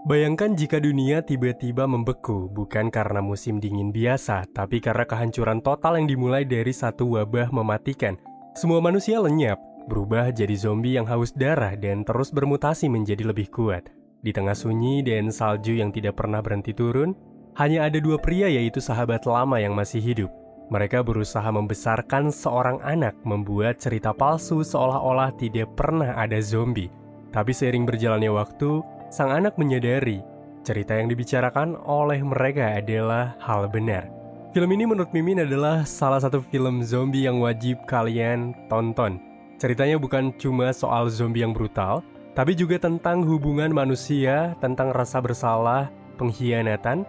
Bayangkan jika dunia tiba-tiba membeku, bukan karena musim dingin biasa, tapi karena kehancuran total yang dimulai dari satu wabah mematikan. Semua manusia lenyap, berubah jadi zombie yang haus darah dan terus bermutasi menjadi lebih kuat. Di tengah sunyi dan salju yang tidak pernah berhenti turun, hanya ada dua pria yaitu sahabat lama yang masih hidup. Mereka berusaha membesarkan seorang anak, membuat cerita palsu seolah-olah tidak pernah ada zombie. Tapi seiring berjalannya waktu, sang anak menyadari cerita yang dibicarakan oleh mereka adalah hal benar. Film ini menurut Mimin adalah salah satu film zombie yang wajib kalian tonton. Ceritanya bukan cuma soal zombie yang brutal, tapi juga tentang hubungan manusia, tentang rasa bersalah, pengkhianatan,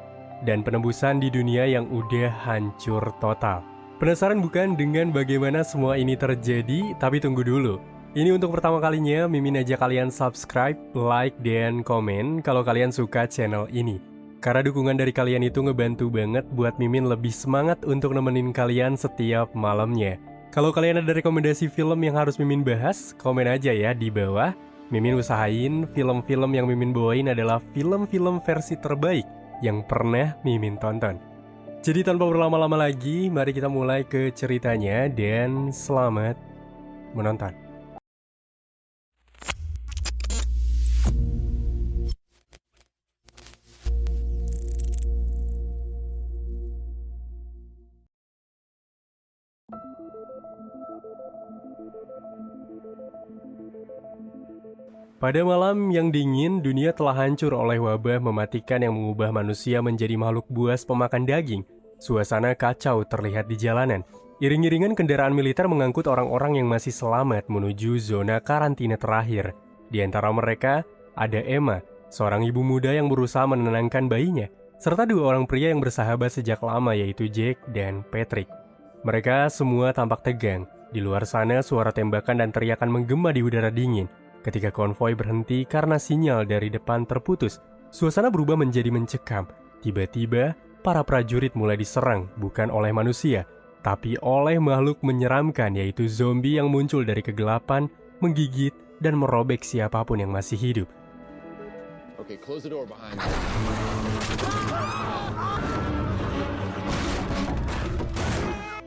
dan penebusan di dunia yang udah hancur total. Penasaran bukan dengan bagaimana semua ini terjadi? Tapi tunggu dulu. Ini untuk pertama kalinya, Mimin ajak kalian subscribe, like, dan komen kalau kalian suka channel ini. Karena dukungan dari kalian itu ngebantu banget buat Mimin lebih semangat untuk nemenin kalian setiap malamnya. Kalau kalian ada rekomendasi film yang harus Mimin bahas, komen aja ya di bawah. Mimin usahain film-film yang Mimin bawain adalah film-film versi terbaik yang pernah Mimin tonton. Jadi tanpa berlama-lama lagi, mari kita mulai ke ceritanya dan selamat menonton. Pada malam yang dingin, dunia telah hancur oleh wabah mematikan yang mengubah manusia menjadi makhluk buas pemakan daging. Suasana kacau terlihat di jalanan. Iring-iringan kendaraan militer mengangkut orang-orang yang masih selamat menuju zona karantina terakhir. Di antara mereka, ada Emma, seorang ibu muda yang berusaha menenangkan bayinya, serta dua orang pria yang bersahabat sejak lama yaitu Jake dan Patrick. Mereka semua tampak tegang. Di luar sana, suara tembakan dan teriakan menggema di udara dingin. Ketika konvoi berhenti karena sinyal dari depan terputus, suasana berubah menjadi mencekam. Tiba-tiba, para prajurit mulai diserang bukan oleh manusia, tapi oleh makhluk menyeramkan yaitu zombie yang muncul dari kegelapan, menggigit, dan merobek siapapun yang masih hidup. Okay, close the door behind you.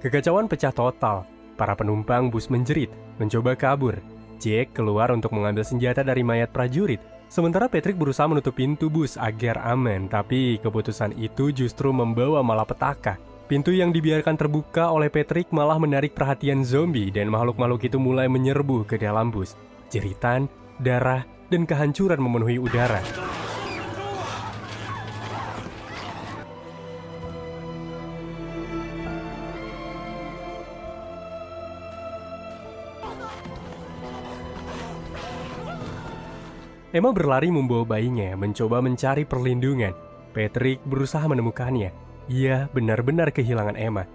Kekacauan pecah total. Para penumpang bus menjerit, mencoba kabur. Jake keluar untuk mengambil senjata dari mayat prajurit, sementara Patrick berusaha menutup pintu bus agar aman, tapi keputusan itu justru membawa malapetaka. Pintu yang dibiarkan terbuka oleh Patrick malah menarik perhatian zombie dan makhluk-makhluk itu mulai menyerbu ke dalam bus. Jeritan, darah, dan kehancuran memenuhi udara. Emma berlari membawa bayinya, mencoba mencari perlindungan. Patrick berusaha menemukannya. Ia benar-benar kehilangan Emma.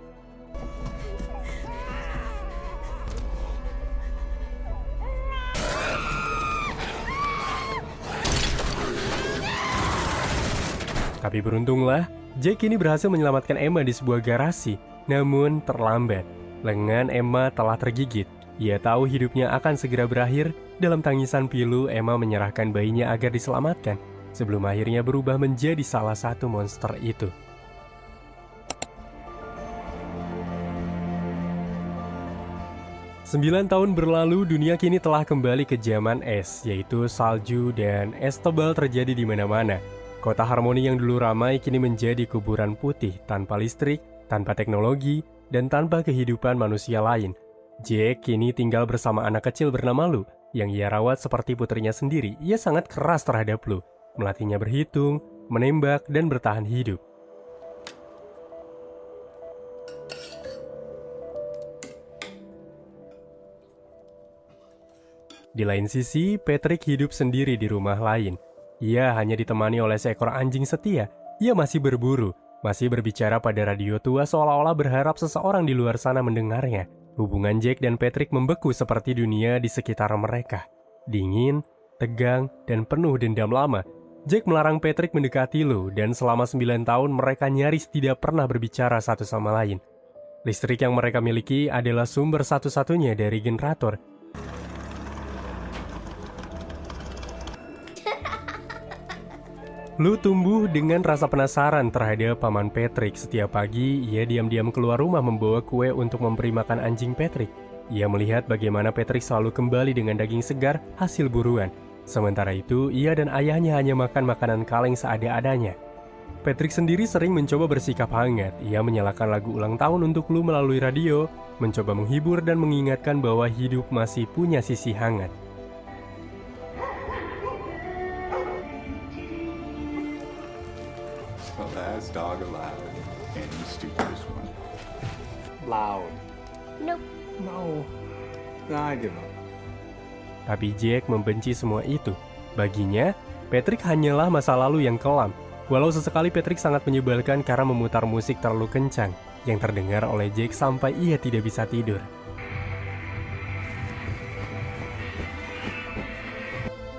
Tapi beruntunglah, Jake kini berhasil menyelamatkan Emma di sebuah garasi. Namun terlambat. Lengan Emma telah tergigit. Ia tahu hidupnya akan segera berakhir. Dalam tangisan pilu, Emma menyerahkan bayinya agar diselamatkan, sebelum akhirnya berubah menjadi salah satu monster itu. Sembilan tahun berlalu, dunia kini telah kembali ke zaman es, yaitu salju dan es tebal terjadi di mana-mana. Kota Harmoni yang dulu ramai kini menjadi kuburan putih, tanpa listrik, tanpa teknologi, dan tanpa kehidupan manusia lain. Jake kini tinggal bersama anak kecil bernama Lu, yang ia rawat seperti putrinya sendiri. Ia sangat keras terhadap Lu, melatihnya berhitung, menembak, dan bertahan hidup. Di lain sisi, Patrick hidup sendiri di rumah lain. Ia hanya ditemani oleh seekor anjing setia. Ia masih berburu, masih berbicara pada radio tua seolah-olah berharap seseorang di luar sana mendengarnya. Hubungan Jake dan Patrick membeku seperti dunia di sekitar mereka. Dingin, tegang, dan penuh dendam lama. Jack melarang Patrick mendekati Lou dan selama 9 tahun mereka nyaris tidak pernah berbicara satu sama lain. Listrik yang mereka miliki adalah sumber satu-satunya dari generator. Lou tumbuh dengan rasa penasaran terhadap paman Patrick. Setiap pagi, ia diam-diam keluar rumah membawa kue untuk memberi makan anjing Patrick. Ia melihat bagaimana Patrick selalu kembali dengan daging segar hasil buruan. Sementara itu, ia dan ayahnya hanya makan makanan kaleng seada-adanya. Patrick sendiri sering mencoba bersikap hangat. Ia menyalakan lagu ulang tahun untuk Lou melalui radio, mencoba menghibur dan mengingatkan bahwa hidup masih punya sisi hangat. The last dog alive, and the stupidest one. Loud. Nope. No. I give up. Tapi Jack membenci semua itu. Baginya, Patrick hanyalah masa lalu yang kelam. Walau sesekali Patrick sangat menyebalkan karena memutar musik terlalu kencang, yang terdengar oleh Jack sampai ia tidak bisa tidur.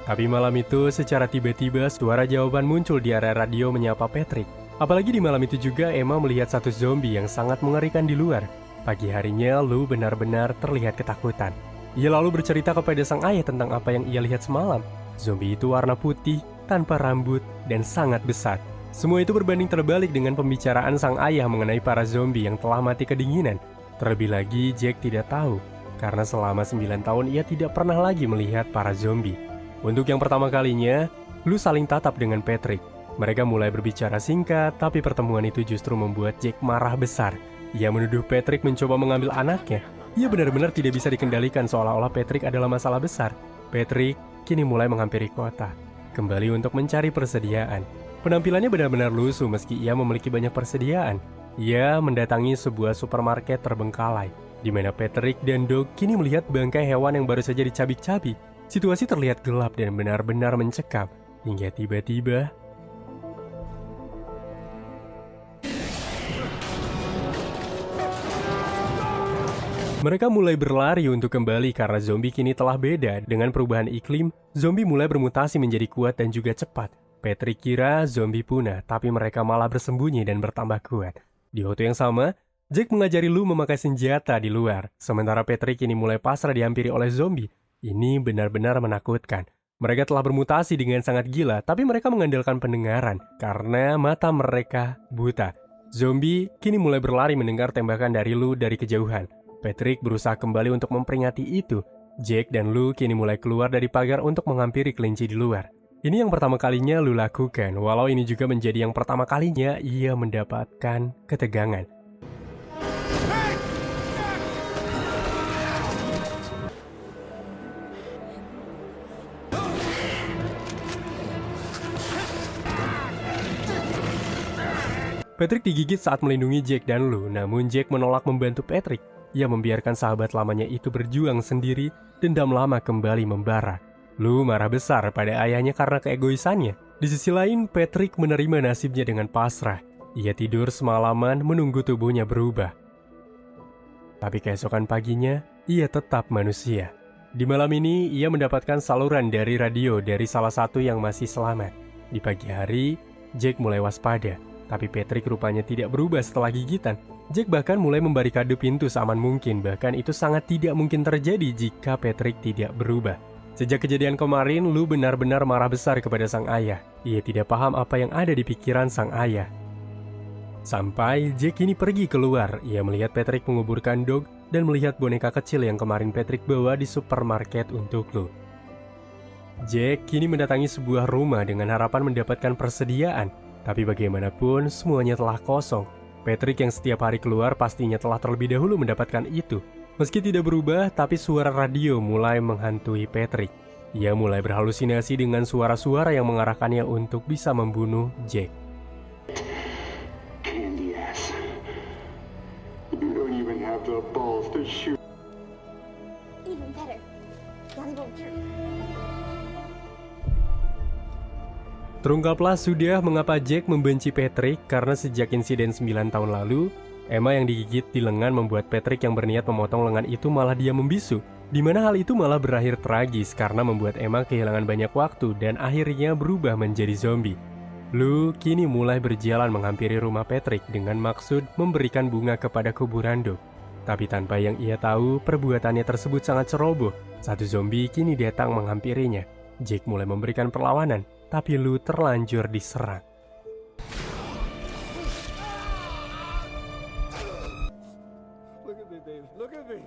Tapi malam itu, secara tiba-tiba suara jawaban muncul di area radio menyapa Patrick. Apalagi di malam itu juga Emma melihat satu zombie yang sangat mengerikan di luar. Pagi harinya, Lou benar-benar terlihat ketakutan. Ia lalu bercerita kepada sang ayah tentang apa yang ia lihat semalam. Zombie itu warna putih, tanpa rambut, dan sangat besar. Semua itu berbanding terbalik dengan pembicaraan sang ayah mengenai para zombie yang telah mati kedinginan. Terlebih lagi, Jack tidak tahu, karena selama 9 tahun ia tidak pernah lagi melihat para zombie. Untuk yang pertama kalinya, Lou saling tatap dengan Patrick. Mereka mulai berbicara singkat, tapi pertemuan itu justru membuat Jack marah besar. Ia menuduh Patrick mencoba mengambil anaknya. Ia benar-benar tidak bisa dikendalikan seolah-olah Patrick adalah masalah besar. Patrick kini mulai menghampiri kota, kembali untuk mencari persediaan. Penampilannya benar-benar lusuh meski ia memiliki banyak persediaan. Ia mendatangi sebuah supermarket terbengkalai, di mana Patrick dan Doug kini melihat bangkai hewan yang baru saja dicabik-cabik. Situasi terlihat gelap dan benar-benar mencekam, hingga tiba-tiba mereka mulai berlari untuk kembali karena zombie kini telah beda. Dengan perubahan iklim, zombie mulai bermutasi menjadi kuat dan juga cepat. Patrick kira zombie punah, tapi mereka malah bersembunyi dan bertambah kuat. Di waktu yang sama, Jack mengajari Lou memakai senjata di luar. Sementara Patrick kini mulai pasrah dihampiri oleh zombie. Ini benar-benar menakutkan. Mereka telah bermutasi dengan sangat gila, tapi mereka mengandalkan pendengaran karena mata mereka buta. Zombie kini mulai berlari mendengar tembakan dari Lou dari kejauhan. Patrick berusaha kembali untuk memperingati itu. Jack dan Lou kini mulai keluar dari pagar untuk menghampiri kelinci di luar. Ini yang pertama kalinya Lou lakukan, walau ini juga menjadi yang pertama kalinya ia mendapatkan ketegangan. Patrick digigit saat melindungi Jack dan Lou, namun Jack menolak membantu Patrick. Ia membiarkan sahabat lamanya itu berjuang sendiri, dendam lama kembali membara. Lou marah besar pada ayahnya karena keegoisannya. Di sisi lain, Patrick menerima nasibnya dengan pasrah. Ia tidur semalaman menunggu tubuhnya berubah. Tapi keesokan paginya, ia tetap manusia. Di malam ini, ia mendapatkan saluran dari radio dari salah satu yang masih selamat. Di pagi hari, Jack mulai waspada. Tapi Patrick rupanya tidak berubah setelah gigitan. Jack bahkan mulai membarikade pintu seaman mungkin, bahkan itu sangat tidak mungkin terjadi jika Patrick tidak berubah. Sejak kejadian kemarin, Lou benar-benar marah besar kepada sang ayah. Ia tidak paham apa yang ada di pikiran sang ayah. Sampai Jack kini pergi keluar, ia melihat Patrick menguburkan Doug dan melihat boneka kecil yang kemarin Patrick bawa di supermarket untuk Lou. Jack kini mendatangi sebuah rumah dengan harapan mendapatkan persediaan. Tapi bagaimanapun, semuanya telah kosong. Patrick yang setiap hari keluar pastinya telah terlebih dahulu mendapatkan itu. Meski tidak berubah, tapi suara radio mulai menghantui Patrick. Ia mulai berhalusinasi dengan suara-suara yang mengarahkannya untuk bisa membunuh Jack. Candy ass. You don't even have the balls to shoot. Even better. Now they won't hear you. Terungkaplah sudah mengapa Jack membenci Patrick karena sejak insiden 9 tahun lalu, Emma yang digigit di lengan membuat Patrick yang berniat memotong lengan itu malah dia membisu. Di mana hal itu malah berakhir tragis karena membuat Emma kehilangan banyak waktu dan akhirnya berubah menjadi zombie. Lou kini mulai berjalan menghampiri rumah Patrick dengan maksud memberikan bunga kepada kuburan Doug. Tapi tanpa yang ia tahu, perbuatannya tersebut sangat ceroboh. Satu zombie kini datang menghampirinya. Jake mulai memberikan perlawanan, tapi Lou terlanjur diserang. Look at me, baby. Look at me.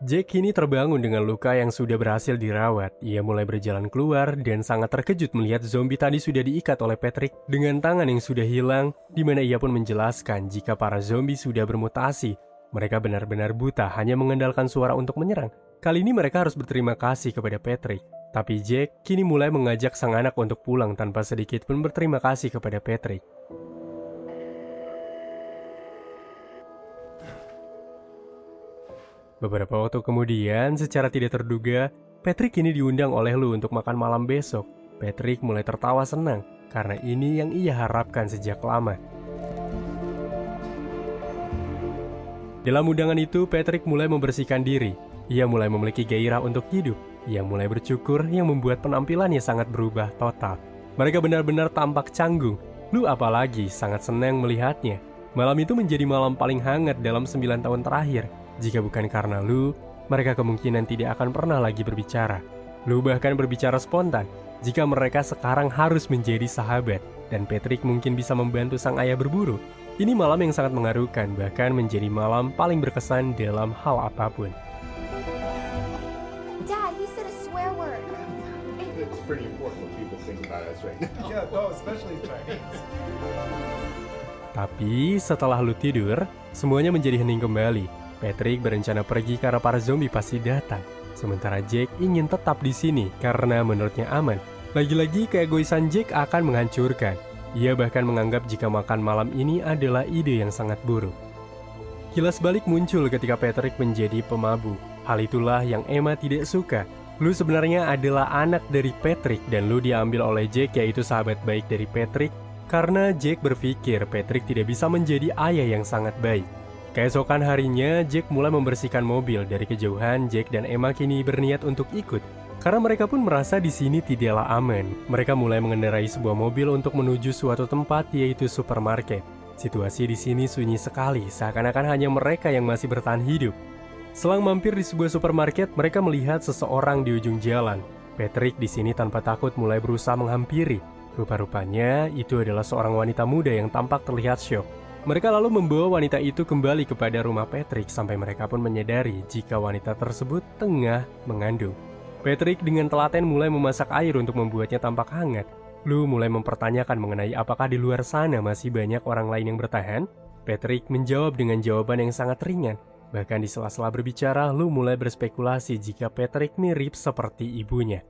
Jake kini terbangun dengan luka yang sudah berhasil dirawat. Ia mulai berjalan keluar dan sangat terkejut melihat zombie tadi sudah diikat oleh Patrick dengan tangan yang sudah hilang, di mana ia pun menjelaskan jika para zombie sudah bermutasi. Mereka benar-benar buta, hanya mengandalkan suara untuk menyerang. Kali ini mereka harus berterima kasih kepada Patrick. Tapi Jake kini mulai mengajak sang anak untuk pulang tanpa sedikit pun berterima kasih kepada Patrick. Beberapa waktu kemudian, secara tidak terduga, Patrick kini diundang oleh Lou untuk makan malam besok. Patrick mulai tertawa senang, karena ini yang ia harapkan sejak lama. Dalam undangan itu, Patrick mulai membersihkan diri. Ia mulai memiliki gairah untuk hidup. Ia mulai bercukur yang membuat penampilannya sangat berubah total. Mereka benar-benar tampak canggung. Lou apalagi sangat senang melihatnya. Malam itu menjadi malam paling hangat dalam 9 tahun terakhir. Jika bukan karena Lou, mereka kemungkinan tidak akan pernah lagi berbicara. Lou bahkan berbicara spontan, jika mereka sekarang harus menjadi sahabat, dan Patrick mungkin bisa membantu sang ayah berburu. Ini malam yang sangat mengharukan, bahkan menjadi malam paling berkesan dalam hal apapun. Dad, he said a swear word. It's pretty important what people think about us right now. Yeah, no, especially Chinese. Tapi setelah Lou tidur, semuanya menjadi hening kembali. Patrick berencana pergi karena para zombie pasti datang. Sementara Jake ingin tetap di sini karena menurutnya aman. Lagi-lagi keegoisan Jake akan menghancurkan. Ia bahkan menganggap jika makan malam ini adalah ide yang sangat buruk. Kilas balik muncul ketika Patrick menjadi pemabuk. Hal itulah yang Emma tidak suka. Lou sebenarnya adalah anak dari Patrick dan Lou diambil oleh Jake, yaitu sahabat baik dari Patrick, karena Jake berpikir Patrick tidak bisa menjadi ayah yang sangat baik. Keesokan harinya, Jake mulai membersihkan mobil. Dari kejauhan, Jake dan Emma kini berniat untuk ikut, karena mereka pun merasa di sini tidaklah aman. Mereka mulai mengendarai sebuah mobil untuk menuju suatu tempat, yaitu supermarket. Situasi di sini sunyi sekali, seakan-akan hanya mereka yang masih bertahan hidup. Selang mampir di sebuah supermarket, mereka melihat seseorang di ujung jalan. Patrick di sini tanpa takut mulai berusaha menghampiri. Rupa-rupanya, itu adalah seorang wanita muda yang tampak terlihat syok. Mereka lalu membawa wanita itu kembali kepada rumah Patrick sampai mereka pun menyadari jika wanita tersebut tengah mengandung. Patrick dengan telaten mulai memasak air untuk membuatnya tampak hangat. Lou mulai mempertanyakan mengenai apakah di luar sana masih banyak orang lain yang bertahan. Patrick menjawab dengan jawaban yang sangat ringan. Bahkan di sela-sela berbicara, Lou mulai berspekulasi jika Patrick mirip seperti ibunya.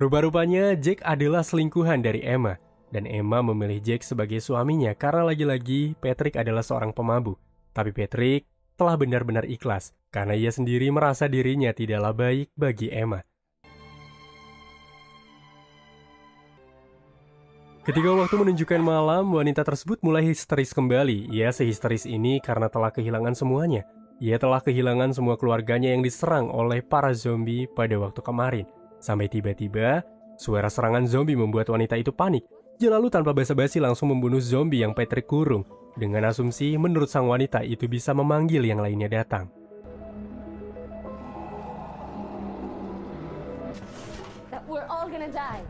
Rupa-rupanya Jake adalah selingkuhan dari Emma. Dan Emma memilih Jake sebagai suaminya karena lagi-lagi Patrick adalah seorang pemabuk. Tapi Patrick telah benar-benar ikhlas karena ia sendiri merasa dirinya tidaklah baik bagi Emma. Ketika waktu menunjukkan malam, wanita tersebut mulai histeris kembali. Ia sehisteris ini karena telah kehilangan semuanya. Ia telah kehilangan semua keluarganya yang diserang oleh para zombie pada waktu kemarin. Sampai tiba-tiba, suara serangan zombie membuat wanita itu panik. Dia lalu tanpa basa-basi langsung membunuh zombie yang Patrick kurung. Dengan asumsi menurut sang wanita itu bisa memanggil yang lainnya datang. That we're all gonna die.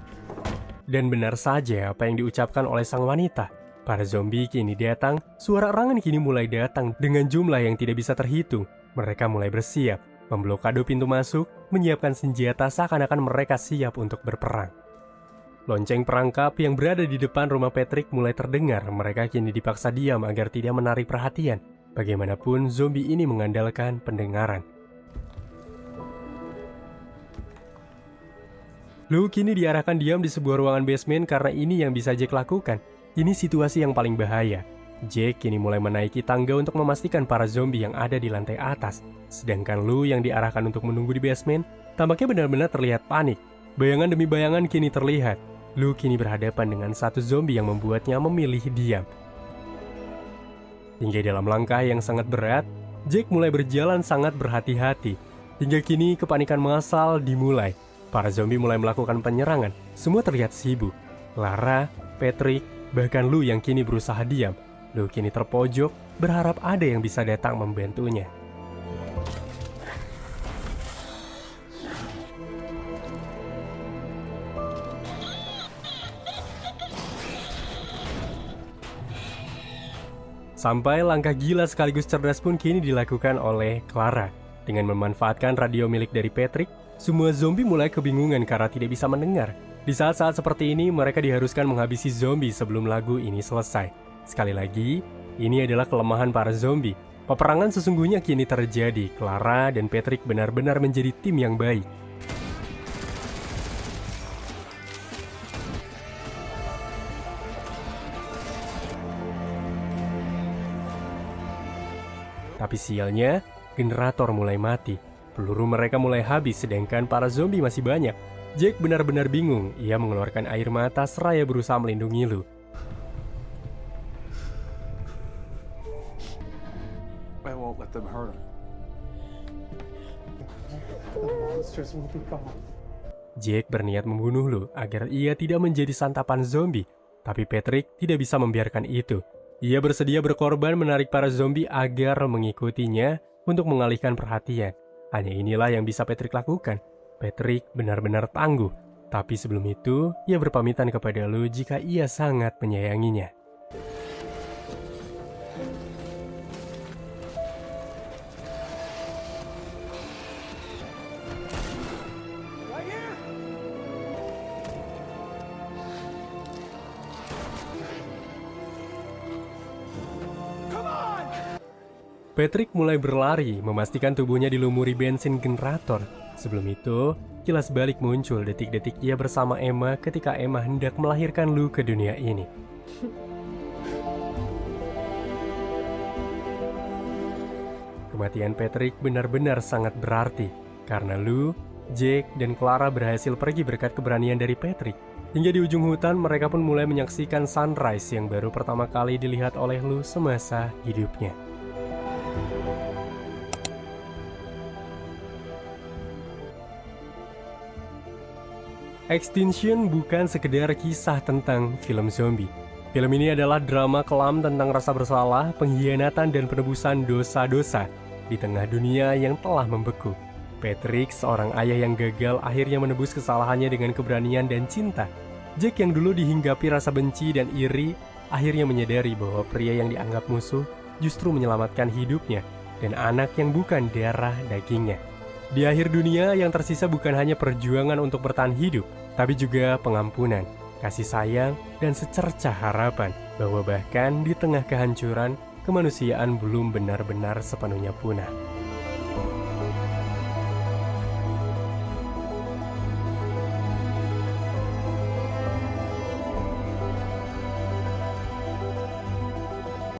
Dan benar saja apa yang diucapkan oleh sang wanita. Para zombie kini datang, suara erangan kini mulai datang dengan jumlah yang tidak bisa terhitung. Mereka mulai bersiap, memblokade pintu masuk, menyiapkan senjata seakan-akan mereka siap untuk berperang. Lonceng perangkap yang berada di depan rumah Patrick mulai terdengar. Mereka kini dipaksa diam agar tidak menarik perhatian. Bagaimanapun, zombie ini mengandalkan pendengaran. Lou kini diarahkan diam di sebuah ruangan basement karena ini yang bisa Jake lakukan. Ini situasi yang paling bahaya. Jake kini mulai menaiki tangga untuk memastikan para zombie yang ada di lantai atas. Sedangkan Lou yang diarahkan untuk menunggu di basement, tampaknya benar-benar terlihat panik. Bayangan demi bayangan kini terlihat. Lou kini berhadapan dengan satu zombie yang membuatnya memilih diam. Hingga dalam langkah yang sangat berat, Jake mulai berjalan sangat berhati-hati. Hingga kini kepanikan massal dimulai. Para zombie mulai melakukan penyerangan. Semua terlihat sibuk. Clara, Patrick, bahkan Lou yang kini berusaha diam. Lou kini terpojok, berharap ada yang bisa datang membantunya. Sampai langkah gila sekaligus cerdas pun kini dilakukan oleh Clara. Dengan memanfaatkan radio milik dari Patrick, semua zombie mulai kebingungan karena tidak bisa mendengar. Di saat-saat seperti ini, mereka diharuskan menghabisi zombie sebelum lagu ini selesai. Sekali lagi, ini adalah kelemahan para zombie. Peperangan sesungguhnya kini terjadi. Clara dan Patrick benar-benar menjadi tim yang baik. Tapi sialnya, generator mulai mati. Peluru mereka mulai habis sedangkan para zombie masih banyak. Jake benar-benar bingung. Ia mengeluarkan air mata seraya berusaha melindungi Lou. I won't let them hurt him. The monsters will be gone. Jake berniat membunuh Lou agar ia tidak menjadi santapan zombie. Tapi Patrick tidak bisa membiarkan itu. Ia bersedia berkorban menarik para zombie agar mengikutinya untuk mengalihkan perhatian. Hanya inilah yang bisa Patrick lakukan. Patrick benar-benar tangguh. Tapi sebelum itu, ia berpamitan kepada Lou jika ia sangat menyayanginya. Patrick mulai berlari, memastikan tubuhnya dilumuri bensin generator. Sebelum itu, kilas balik muncul detik-detik ia bersama Emma ketika Emma hendak melahirkan Lou ke dunia ini. Kematian Patrick benar-benar sangat berarti, karena Lou, Jake, dan Clara berhasil pergi berkat keberanian dari Patrick. Hingga di ujung hutan, mereka pun mulai menyaksikan sunrise yang baru pertama kali dilihat oleh Lou semasa hidupnya. Extinction bukan sekedar kisah tentang film zombie. Film ini adalah drama kelam tentang rasa bersalah, pengkhianatan, dan penebusan dosa-dosa di tengah dunia yang telah membeku. Patrick, seorang ayah yang gagal, akhirnya menebus kesalahannya dengan keberanian dan cinta. Jack yang dulu dihinggapi rasa benci dan iri, akhirnya menyadari bahwa pria yang dianggap musuh justru menyelamatkan hidupnya dan anak yang bukan darah dagingnya. Di akhir dunia, yang tersisa bukan hanya perjuangan untuk bertahan hidup, tapi juga pengampunan, kasih sayang, dan secercah harapan bahwa bahkan di tengah kehancuran, kemanusiaan belum benar-benar sepenuhnya punah.